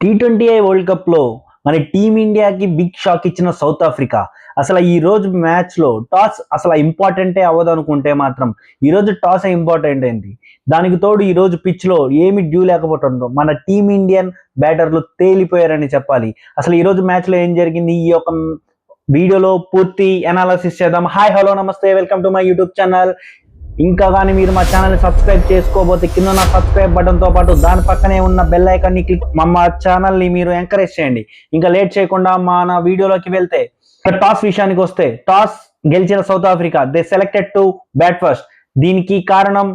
T20I world cup లో మన టీమిండియాకి big shock ఇచ్చిన సౌత్ ఆఫ్రికా. అసలు ఈ రోజు మ్యాచ్ లో టాస్ అసలు ఇంపార్టెంటే అవ్వదు అనుకుంటే మాత్రం ఈ రోజు టాస్ ఇంపార్టెంట్ అయింది. దానికి తోడు ఈ రోజు పిచ్ లో ఏమి డ్యూ లేకపోవడంతో మన టీమిండియన్ బ్యాటర్లు తేలిపోయారని చెప్పాలి. అసలు ఈ రోజు మ్యాచ్ లో ఏం జరిగింది ఈ యొక్క వీడియోలో పూర్తి అనాలిసిస్ చేద్దాం. హాయ్ హలో నమస్తే, welcome to my YouTube channel. ఇంకా కానీ మీరు మా ఛానల్ని సబ్స్క్రైబ్ చేసుకోబోతే కింద ఉన్న సబ్స్క్రైబ్ బటన్తో పాటు దాని పక్కనే ఉన్న బెల్ ఐకాన్ని క్లిక్ మా ఛానల్ని మీరు ఎంకరేజ్ చేయండి. ఇంకా లేట్ చేయకుండా మన వీడియోలోకి వెళ్తే టాస్ విషయానికి వస్తే టాస్ గెలిచిన south Africa they selected to bat first. దీనికి కారణం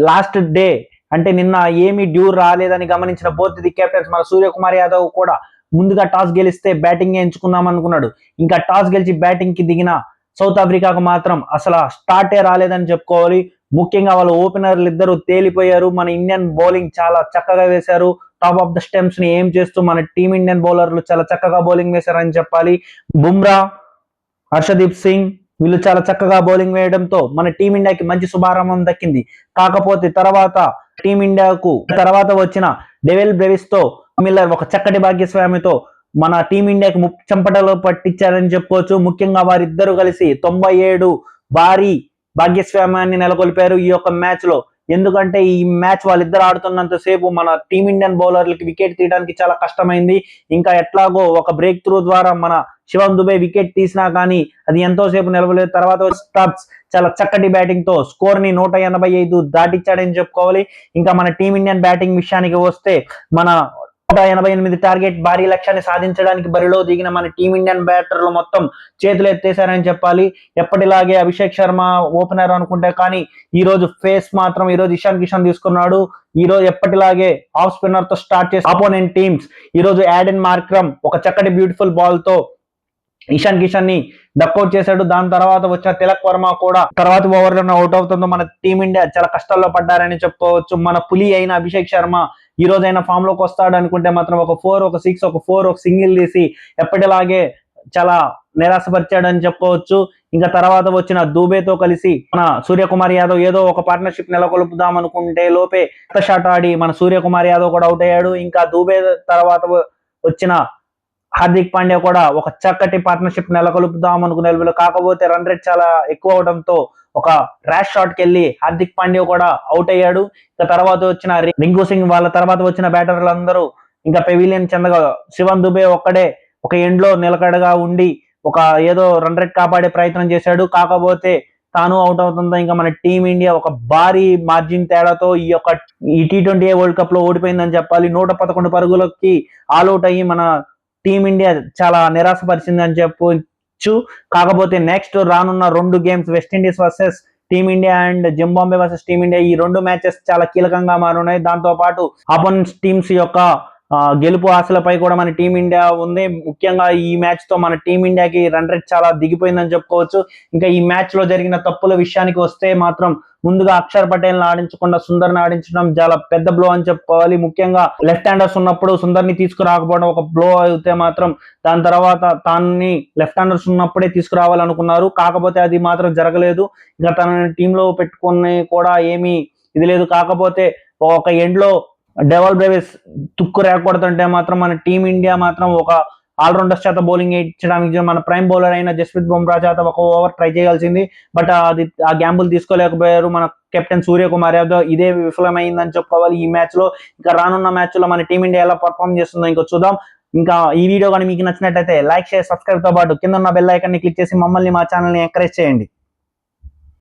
లాస్ట్ డే అంటే నిన్న ఏమి డ్యూ రాలేదని గమనించిన బోత్ ది కెప్టెన్స్ మన సూర్యకుమార్ యాదవ్ కూడా ముందుగా టాస్ గెలిస్తే బ్యాటింగ్ ఎంచుకుందాం అనుకున్నాడు. ఇంకా టాస్ గెలిచి బ్యాటింగ్ కి దిగిన సౌత్ ఆఫ్రికాకు మాత్రం అసలు స్టార్టే రాలేదని చెప్పుకోవాలి. ముఖ్యంగా వాళ్ళ ఓపెనర్లు ఇద్దరు తేలిపోయారు. మన ఇండియన్ బౌలింగ్ చాలా చక్కగా వేశారు. టాప్ ఆఫ్ ద స్టెమ్స్ ని ఏం చేస్తూ మన టీం ఇండియన్ బౌలర్లు చాలా చక్కగా బౌలింగ్ వేశారని చెప్పాలి. బుమ్రా, హర్షదీప్ సింగ్ వీళ్ళు చాలా చక్కగా బౌలింగ్ వేయడంతో మన టీమిండియాకి మంచి శుభారంభం దక్కింది. కాకపోతే తర్వాత టీమిండియాకు తర్వాత వచ్చిన డెవిల్ బ్రెవిస్ తో మిల్లర్ ఒక చక్కటి భాగ్యస్వామితో మన టీమిండియాకి చంపటలో పట్టించారని చెప్పుకోవచ్చు. ముఖ్యంగా వారిద్దరూ కలిసి 97 భారీ భాగ్యస్వామ్యాన్ని నెలకొల్పారు ఈ యొక్క మ్యాచ్ లో. ఎందుకంటే ఈ మ్యాచ్ వాళ్ళిద్దరు ఆడుతున్నంత సేపు మన టీమిండియన్ బౌలర్లకి వికెట్ తీయడానికి చాలా కష్టమైంది. ఇంకా ఎట్లాగో ఒక బ్రేక్ త్రూ ద్వారా మన శివం దుబే వికెట్ తీసినా కానీ అది ఎంతో సేపు నిలవలేదు. తర్వాత స్టబ్స్ చాలా చక్కటి బ్యాటింగ్ తో స్కోర్ ని 185 దాటిచ్చాడని చెప్పుకోవాలి. ఇంకా మన టీమిండియన్ బ్యాటింగ్ విషయానికి వస్తే మన 188 టార్గెట్ భారీ లక్ష్యాన్ని సాధించడానికి బరిలో దిగిన మన టీమిండియన్ బ్యాటర్లు మొత్తం చేతులు ఎత్తేశారని చెప్పాలి. ఎప్పటిలాగే అభిషేక్ శర్మ ఓపెనర్ అనుకుంటే కానీ ఈ రోజు ఫేస్ మాత్రం ఈ రోజు ఇషాన్ కిషన్ తీసుకున్నాడు. ఈ రోజు ఎప్పటిలాగే ఆఫ్ స్పిన్నర్ తో స్టార్ట్ చేసి ఆపోనెంట్ టీమ్స్ ఈ రోజు యాడెన్ మార్క్రమ్ ఒక చక్కటి బ్యూటిఫుల్ బాల్ తో ఇషాన్ కిషన్ ని డక్అౌట్ చేశాడు. దాని తర్వాత వచ్చిన తిలక్ వర్మ కూడా తర్వాత ఓవర్ లోనే అవుట్ అవుతుందో మన టీమిండియా చాలా కష్టాల్లో పడ్డారని చెప్పుకోవచ్చు. మన పులి అయిన అభిషేక్ శర్మ ఈ రోజైనా ఫామ్ లోకి వస్తాడు అనుకుంటే మాత్రం ఒక 4, ఒక 6, ఒక 4, ఒక సింగిల్ తీసి ఎప్పటిలాగే చాలా నిరాశపరిచాడని చెప్పుకోవచ్చు. ఇంకా తర్వాత వచ్చిన దూబేతో కలిసి మన సూర్యకుమార్ యాదవ్ ఏదో ఒక పార్ట్నర్షిప్ నెలకొల్పుదాం అనుకుంటే లోపే షాట్ ఆడి మన సూర్యకుమార్ యాదవ్ కూడా అవుట్ అయ్యాడు. ఇంకా దూబే తర్వాత వచ్చిన హార్దిక్ పాండ్యా కూడా ఒక చక్కటి పార్ట్నర్షిప్ నెలకొల్పుదాం అనుకునే, కాకపోతే రన్ రేట్ చాలా ఎక్కువ అవడంతో ఒక ర్యాష్ షాట్ కి వెళ్ళి హార్దిక్ పాండ్యా కూడా అవుట్ అయ్యాడు. ఇంకా తర్వాత వచ్చిన రింకు సింగ్ వాళ్ళ తర్వాత వచ్చిన బ్యాటర్లు అందరూ ఇంకా పెవిలియన్ చెందగా శివన్ దుబే ఒక్కడే ఒక ఎండ్ లో నిలకడగా ఉండి ఒక ఏదో రన్ రేట్ కాపాడే ప్రయత్నం చేశాడు. కాకపోతే తాను అవుట్ అవుతుందో ఇంకా మన టీమిండియా ఒక భారీ మార్జిన్ తేడాతో ఈ T20I వరల్డ్ కప్ లో ఓడిపోయిందని చెప్పాలి. 111 పరుగులకి ఆల్అౌట్ అయ్యి మన టీమిండియా చాలా నిరాశపరిచిందని చెప్పొచ్చు. కాకపోతే నెక్స్ట్ రానున్న 2 games West Indies versus team India and Zimbabwe versus team India ఈ 2 మ్యాచెస్ చాలా కీలకంగా మారున్నాయి. దాంతో పాటు అపోనెంట్స్ టీమ్స్ యొక్క గెలుపు ఆశలపై కూడా మన టీమిండియా ఉంది. ముఖ్యంగా ఈ మ్యాచ్ తో మన టీమిండియాకి రన్ రేట్ చాలా దిగిపోయిందని చెప్పుకోవచ్చు. ఇంకా ఈ మ్యాచ్ లో జరిగిన తప్పుల విషయానికి వస్తే మాత్రం ముందుగా అక్షర్ పటేల్ ని ఆడించకుండా సుందర్ ని ఆడించడం చాలా పెద్ద బ్లో అని చెప్పుకోవాలి. ముఖ్యంగా లెఫ్ట్ హ్యాండర్స్ ఉన్నప్పుడు సుందర్ ని తీసుకురాకపోవడం ఒక బ్లో అయితే మాత్రం దాని తర్వాత తాన్ని లెఫ్ట్ హ్యాండర్స్ ఉన్నప్పుడే తీసుకురావాలనుకున్నారు. కాకపోతే అది మాత్రం జరగలేదు. ఇంకా తన టీంలో పెట్టుకుని కూడా ఏమీ ఇది లేదు. కాకపోతే ఒక ఎండ్ లో డెవల్ బ్రేవిస్ తుక్కు రేకూడదంటే మాత్రం మన టీమిండియా మాత్రం ఒక ఆల్రౌండర్ చేత బౌలింగ్ ఇచ్చడానికి మన ప్రైమ్ బౌలర్ అయిన జస్ప్రీత్ బుమ్రా చేత ఒక ఓవర్ ట్రై చేయాల్సింది. బట్ అది ఆ గ్యాంబుల్ తీసుకోలేకపోయారు మన కెప్టెన్ సూర్యకుమార్ యాదవ్. ఇదే విఫలమైందని చెప్పుకోవాలి ఈ మ్యాచ్ లో. ఇంకా రానున్న మ్యాచ్ లో మన టీమిండియా ఎలా పర్ఫామ్ చేస్తుందో ఇంకా చూద్దాం. ఇంకా ఈ వీడియో కానీ మీకు నచ్చినట్లయితే లైక్, షేర్, సబ్స్క్రైబ్ తో పాటు కింద ఉన్న బెల్ ఐకాన్ ని క్లిక్ చేసి మమ్మల్ని మా ఛానల్ ని ఎంకరేజ్ చేయండి.